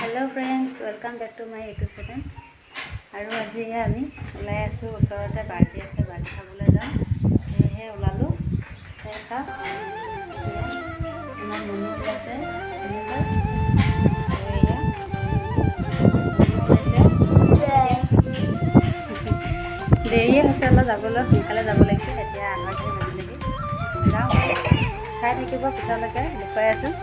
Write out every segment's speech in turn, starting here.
Hello friends, welcome back to my YouTube channel. और आज आमी ओलाई आसो ओसरते बार्थडे आछे, बार्थडे खाबले जाम हे ओलालो सा इमान मनु ओलाइছে देरी হৈছে অলপ যাবলৈ সোনকালে যাব লাগিছে। এতিয়া 8:30 বাজিলেগৈ যাওঁ খাই থাকিব পিছলৈকে দেখুৱাই আছোঁ।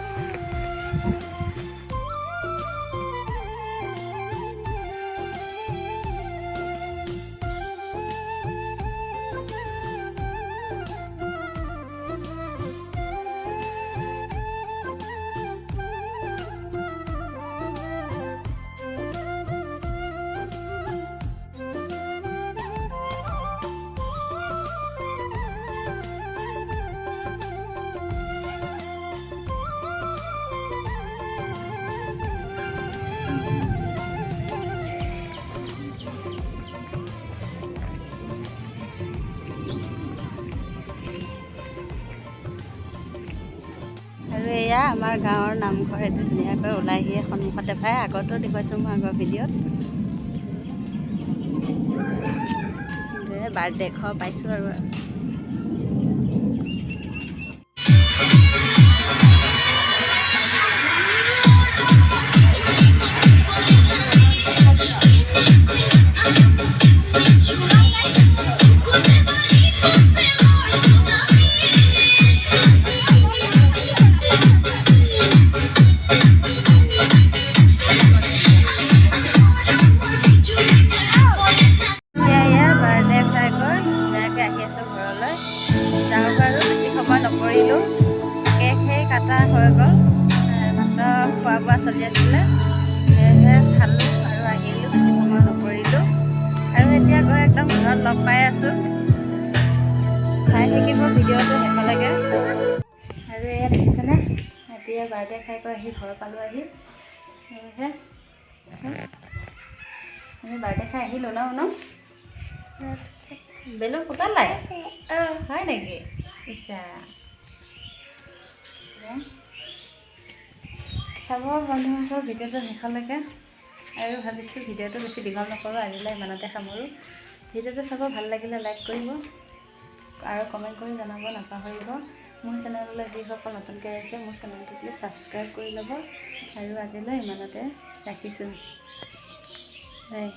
আৰু এয়া আমাৰ গাঁৱৰ নামঘৰ, এইটো ধুনীয়াকৈ ওলাই আহি সন্মুখতে পায়। আগতো দেখুৱাইছোঁ মই আগৰ ভিডিঅ'ত। বাৰ্থডে খাব পাইছোঁ আৰু নকৰিলোঁ। কেক সেই কাটা হৈ গ'ল, মাত্ৰ খোৱা বোৱা চলি আছিলে, সেয়েহে খালোঁ আৰু আহিলোঁ। বেছি সময় নকৰিলোঁ আৰু এতিয়া গৈ একদম ঘৰত লগ পাই আছোঁ। চাই থাকিব ভিডিঅ'টো শেষলৈকে। আৰু এয়া দেখিছেনে, এতিয়া বাৰ্থডে খাই আহি ঘৰ পালোঁ। আহি সেয়েহে আমি বাৰ্থডে খাই আহিলোঁ ন বেলুন ফুটালাই হয় নেকি? ইচ্ছা চাব বন্ধুসকল ভিডিঅ'টো শেষলৈকে। আৰু ভাবিছোঁ ভিডিঅ'টো বেছি দীঘল নকৰোঁ, আজিলৈ ইমানতে সামৰোঁ। ভিডিঅ'টো চাব ভাল লাগিলে লাইক কৰিব আৰু কমেণ্ট কৰি জনাব নাপাহৰিব। মোৰ চেনেললৈ যিসকল নতুনকৈ আহিছে মোৰ চেনেলটো প্লিজ ছাবস্ক্ৰাইব কৰি ল'ব। আৰু আজিলৈ ইমানতে ৰাখিছোঁ। বাই।